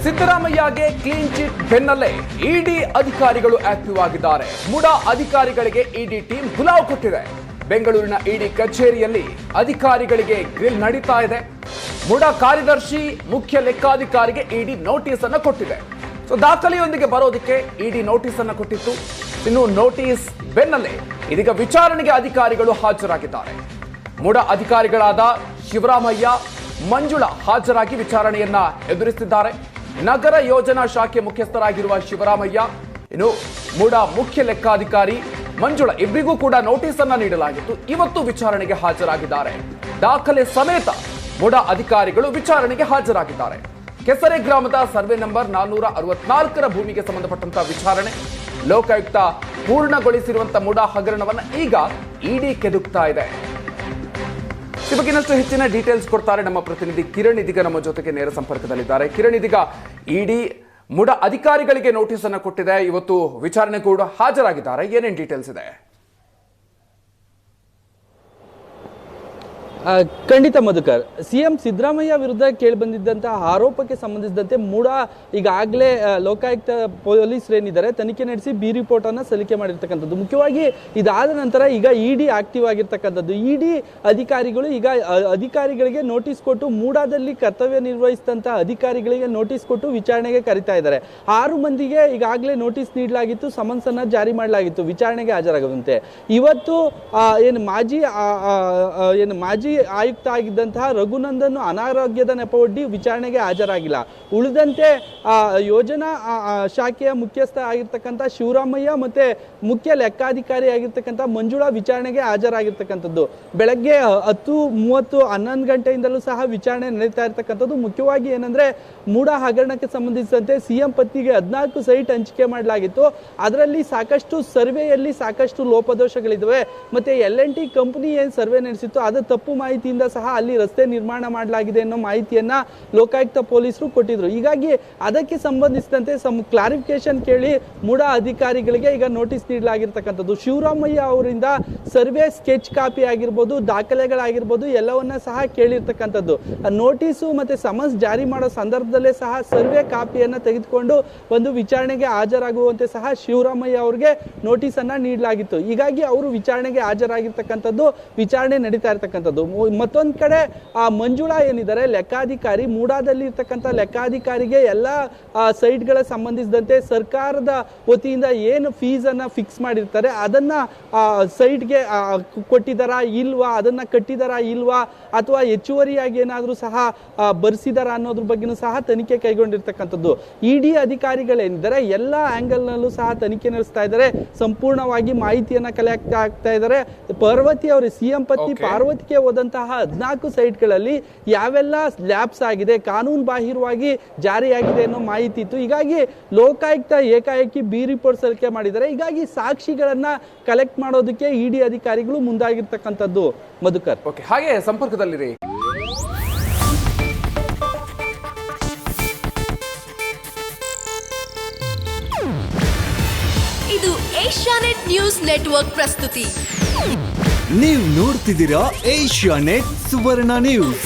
ಸಿದ್ದರಾಮಯ್ಯಗೆ clean chit ಬೆನ್ನಲ್ಲೇ ಇಡಿ ಅಧಿಕಾರಿಗಳು active ಆಗಿದ್ದಾರೆ. ಮುಡಾ ಅಧಿಕಾರಿಗಳಿಗೆ ಇಡಿ ಟೀಮ್ ಗುಲಾವ್ ಕೊಟ್ಟಿದೆ. ಬೆಂಗಳೂರಿನ ಇಡಿ ಕಚೇರಿಯಲ್ಲಿ ಅಧಿಕಾರಿಗಳಿಗೆ ಗ್ರಿಲ್ ನಡೀತಾ ಇದೆ. ಮುಡಾ ಕಾರ್ಯದರ್ಶಿ ಮುಖ್ಯ ಲೆಕ್ಕಾಧಿಕಾರಿಗೆ ಇಡಿ ನೋಟಿಸ್ ಅನ್ನು ಕೊಟ್ಟಿದೆ. ದಾಖಲೆಯೊಂದಿಗೆ ಬರೋದಕ್ಕೆ ಇಡಿ ನೋಟಿಸ್ ಅನ್ನು ಕೊಟ್ಟಿತ್ತು. ಇನ್ನು ನೋಟಿಸ್ ಬೆನ್ನಲ್ಲೇ ಇದೀಗ ವಿಚಾರಣೆಗೆ ಅಧಿಕಾರಿಗಳು ಹಾಜರಾಗಿದ್ದಾರೆ. ಮುಡಾ ಅಧಿಕಾರಿಗಳಾದ ಶಿವರಾಮಯ್ಯ, ಮಂಜುಳಾ ಹಾಜರಾಗಿ ವಿಚಾರಣೆಯನ್ನ ಎದುರಿಸಿದ್ದಾರೆ. ನಗರ ಯೋಜನಾ ಶಾಖೆ ಮುಖ್ಯಸ್ಥರಾಗಿರುವ ಶಿವರಾಮಯ್ಯ, ಇನ್ನು ಮುಡಾ ಮುಖ್ಯ ಲೆಕ್ಕಾಧಿಕಾರಿ ಮಂಜುಳಾ ಇಬ್ಬರಿಗೂ ಕೂಡ ನೋಟಿಸ್ ಅನ್ನ ನೀಡಲಾಗಿತ್ತು. ಇವತ್ತು ವಿಚಾರಣೆಗೆ ಹಾಜರಾಗಿದ್ದಾರೆ. ದಾಖಲೆ ಸಮೇತ ಮುಡಾ ಅಧಿಕಾರಿಗಳು ವಿಚಾರಣೆಗೆ ಹಾಜರಾಗಿದ್ದಾರೆ. ಕೆಸರೆ ಗ್ರಾಮದ ಸರ್ವೆ ನಂಬರ್ 464ರ ಭೂಮಿಗೆ ಸಂಬಂಧಪಟ್ಟಂತಹ ವಿಚಾರಣೆ. ಲೋಕಾಯುಕ್ತ ಪೂರ್ಣಗೊಳಿಸಿರುವಂತಹ ಮುಡಾ ಹಗರಣವನ್ನ ಈಗ ಇಡಿ ಕೆದಕ್ತಾ ಇದೆ. ಈ ಬಗ್ಗೆ ಇನ್ನಷ್ಟು ಹೆಚ್ಚಿನ ಡೀಟೇಲ್ಸ್ ಕೊಡ್ತಾರೆ ನಮ್ಮ ಪ್ರತಿನಿಧಿ ಕಿರಣ್. ಇದೀಗ ನಮ್ಮ ಜೊತೆಗೆ ನೇರ ಸಂಪರ್ಕದಲ್ಲಿದ್ದಾರೆ. ಕಿರಣ್, ಇದೀಗ ಇಡಿ ಮುಡಾ ಅಧಿಕಾರಿಗಳಿಗೆ ನೋಟಿಸ್ ಅನ್ನು ಕೊಟ್ಟಿದೆ. ಇವತ್ತು ವಿಚಾರಣೆ ಕೂಡ ಹಾಜರಾಗಿದ್ದಾರೆ. ಏನೇನು ಡೀಟೇಲ್ಸ್ ಇದೆ? ಖಂಡಿತ ಮಧುಕರ್, ಸಿಎಂ ಸಿದ್ದರಾಮಯ್ಯ ವಿರುದ್ಧ ಕೇಳಿಬಂದಿದ್ದಂತಹ ಆರೋಪಕ್ಕೆ ಸಂಬಂಧಿಸಿದಂತೆ ಮುಡಾ ಈಗಾಗಲೇ ಲೋಕಾಯುಕ್ತ ಪೊಲೀಸರೇನಿದ್ದಾರೆ ತನಿಖೆ ನಡೆಸಿ ಬಿ ರಿಪೋರ್ಟ್ ಅನ್ನು ಸಲ್ಲಿಕೆ ಮಾಡಿರ್ತಕ್ಕಂಥದ್ದು. ಮುಖ್ಯವಾಗಿ ಇದಾದ ನಂತರ ಈಗ ಇಡಿ ಆಕ್ಟಿವ್ ಆಗಿರ್ತಕ್ಕಂಥದ್ದು. ಇಡಿ ಅಧಿಕಾರಿಗಳು ಈಗ ಅಧಿಕಾರಿಗಳಿಗೆ ನೋಟಿಸ್ ಕೊಟ್ಟು, ಮೂಡಾದಲ್ಲಿ ಕರ್ತವ್ಯ ನಿರ್ವಹಿಸಿದಂತಹ ಅಧಿಕಾರಿಗಳಿಗೆ ನೋಟಿಸ್ ಕೊಟ್ಟು ವಿಚಾರಣೆಗೆ ಕರೀತಾ ಇದ್ದಾರೆ. 6 ಮಂದಿಗೆ ಈಗಾಗಲೇ ನೋಟಿಸ್ ನೀಡಲಾಗಿತ್ತು, ಸಮನ್ಸ್ ಅನ್ನ ಜಾರಿ ಮಾಡಲಾಗಿತ್ತು ವಿಚಾರಣೆಗೆ ಹಾಜರಾಗುವಂತೆ. ಇವತ್ತು ಮಾಜಿ ಆಯುಕ್ತ ಆಗಿದ್ದಂತಹ ರಘುನಂದನ್ ಅನಾರೋಗ್ಯದ ನೆಪವೊಡ್ಡಿ ವಿಚಾರಣೆಗೆ ಹಾಜರಾಗಿಲ್ಲ. ಉಳಿದಂತೆ ಯೋಜನಾ ಶಾಖೆಯ ಮುಖ್ಯಸ್ಥ ಆಗಿರ್ತಕ್ಕಂಥ ಶಿವರಾಮಯ್ಯ ಮತ್ತೆ ಮುಖ್ಯ ಲೆಕ್ಕಾಧಿಕಾರಿ ಆಗಿರ್ತಕ್ಕಂಥ ಮಂಜುಳಾ ವಿಚಾರಣೆಗೆ ಹಾಜರಾಗಿರ್ತಕ್ಕಂಥದ್ದು. ಬೆಳಗ್ಗೆ 10:30 11 ಗಂಟೆಯಿಂದಲೂ ಸಹ ವಿಚಾರಣೆ ನಡೀತಾ ಇರ್ತಕ್ಕಂಥದ್ದು. ಮುಖ್ಯವಾಗಿ ಏನಂದ್ರೆ ಮುಡಾ ಹಗರಣಕ್ಕೆ ಸಂಬಂಧಿಸಿದಂತೆ ಸಿಎಂ ಪತ್ನಿಗೆ 14 ಸೈಟ್ ಹಂಚಿಕೆ ಮಾಡಲಾಗಿತ್ತು. ಅದರಲ್ಲಿ ಸಾಕಷ್ಟು ಸರ್ವೆಯಲ್ಲಿ ಸಾಕಷ್ಟು ಲೋಪದೋಷಗಳಿದ್ದಾವೆ. ಮತ್ತೆ L&T ಕಂಪನಿ ಏನ್ ಸರ್ವೆ ನಡೆಸಿತ್ತು ಅದು ತಪ್ಪು ಮಾಹಿತಿಯಿಂದ ಸಹ ಅಲ್ಲಿ ರಸ್ತೆ ನಿರ್ಮಾಣ ಮಾಡಲಾಗಿದೆ ಅನ್ನೋ ಮಾಹಿತಿಯನ್ನ ಲೋಕಾಯುಕ್ತ ಪೊಲೀಸರು ಕೊಟ್ಟಿದ್ರು. ಹೀಗಾಗಿ ಅದಕ್ಕೆ ಸಂಬಂಧಿಸಿದಂತೆ ಕ್ಲಾರಿಫಿಕೇಶನ್ ಕೇಳಿ ಮುಡಾ ಅಧಿಕಾರಿಗಳಿಗೆ ಈಗ ನೋಟಿಸ್ ನೀಡಲಾಗಿರ್ತಕ್ಕಂಥದ್ದು. ಶಿವರಾಮಯ್ಯ ಅವರಿಂದ ಸರ್ವೆ ಸ್ಕೆಚ್ ಕಾಪಿ ಆಗಿರ್ಬೋದು, ದಾಖಲೆಗಳಾಗಿರ್ಬೋದು ಎಲ್ಲವನ್ನ ಸಹ ಕೇಳಿರ್ತಕ್ಕಂಥದ್ದು. ನೋಟಿಸು ಮತ್ತೆ ಸಮನ್ಸ್ ಜಾರಿ ಮಾಡೋ ಸಂದರ್ಭದಲ್ಲೇ ಸಹ ಸರ್ವೆ ಕಾಪಿಯನ್ನ ತೆಗೆದುಕೊಂಡು ಒಂದು ವಿಚಾರಣೆಗೆ ಹಾಜರಾಗುವಂತೆ ಸಹ ಶಿವರಾಮಯ್ಯ ಅವರಿಗೆ ನೋಟಿಸ್ ಅನ್ನ ನೀಡಲಾಗಿತ್ತು. ಹೀಗಾಗಿ ಅವರು ವಿಚಾರಣೆಗೆ ಹಾಜರಾಗಿರ್ತಕ್ಕಂಥದ್ದು, ವಿಚಾರಣೆ ನಡೀತಾ ಇರ್ತಕ್ಕಂಥದ್ದು. ಮತ್ತೊಂದು ಕಡೆ ಮಂಜುಳಾ ಏನಿದ್ದಾರೆ ಲೆಕ್ಕಾಧಿಕಾರಿ, ಮೂಡಾದಲ್ಲಿ ಇರ್ತಕ್ಕಂಥ ಲೆಕ್ಕಾಧಿಕಾರಿಗೆ ಎಲ್ಲ ಸೈಟ್ಗಳ ಸಂಬಂಧಿಸಿದಂತೆ ಸರ್ಕಾರದ ವತಿಯಿಂದ ಏನು ಫೀಸ್ ಅನ್ನ ಫಿಕ್ಸ್ ಮಾಡಿರ್ತಾರೆ ಅದನ್ನ ಸೈಟ್ಗೆ ಕೊಟ್ಟಿದ್ದಾರಾ ಇಲ್ವಾ, ಅದನ್ನ ಕಟ್ಟಿದಾರಾ ಇಲ್ವಾ, ಅಥವಾ ಹೆಚ್ಚುವರಿಯಾಗಿ ಏನಾದರೂ ಸಹ ಬರ್ಸಿದಾರ ಅನ್ನೋದ್ರ ಬಗ್ಗೆನೂ ಸಹ ತನಿಖೆ ಕೈಗೊಂಡಿರ್ತಕ್ಕಂಥದ್ದು. ಇಡಿ ಅಧಿಕಾರಿಗಳೇನಿದ್ದಾರೆ ಎಲ್ಲ ಆಂಗಲ್ ನಲ್ಲೂ ಸಹ ತನಿಖೆ ನಡೆಸ್ತಾ ಇದ್ದಾರೆ. ಸಂಪೂರ್ಣವಾಗಿ ಮಾಹಿತಿಯನ್ನ ಕಲೆ ಆಗ್ತಾ ಇದ್ದಾರೆ. ಪಾರ್ವತಿ ಅವರು ಸಿಎಂ ಪತ್ನಿ ಪಾರ್ವತಿಗೆ ಹೋದಂತಹ 14 ಸೈಟ್ಗಳಲ್ಲಿ ಯಾವೆಲ್ಲ ಲ್ಯಾಬ್ಸ್ ಆಗಿದೆ, ಕಾನೂನು ಬಾಹಿರವಾಗಿ ಜಾರಿಯಾಗಿದೆ ಅನ್ನೋ ಮಾಹಿತಿ ಇತ್ತು. ಹೀಗಾಗಿ ಲೋಕಾಯುಕ್ತ ಏಕಾಏಕಿ ಬಿ ರಿಪೋರ್ಟ್ ಸಲ್ಲಿಕೆ ಮಾಡಿದ್ದಾರೆ. ಹೀಗಾಗಿ ಸಾಕ್ಷಿಗಳನ್ನ ಕಲೆಕ್ಟ್ ಮಾಡೋದಕ್ಕೆ ಇಡಿ ಅಧಿಕಾರಿಗಳು ಮುಂದಾಗಿರ್ತಕ್ಕಂಥದ್ದು. ಮಧುಕರ್, ಹಾಗೆ ಸಂಪರ್ಕದಲ್ಲಿರಿ. ಇದು ಏಷ್ಯಾನೆಟ್ ನ್ಯೂಸ್ ನೆಟ್ವರ್ಕ್ ಪ್ರಸ್ತುತಿ. ನೀವು ನೋಡ್ತಿದ್ದೀರಾ ಏಷ್ಯಾನೆಟ್ ಸುವರ್ಣ ನ್ಯೂಸ್.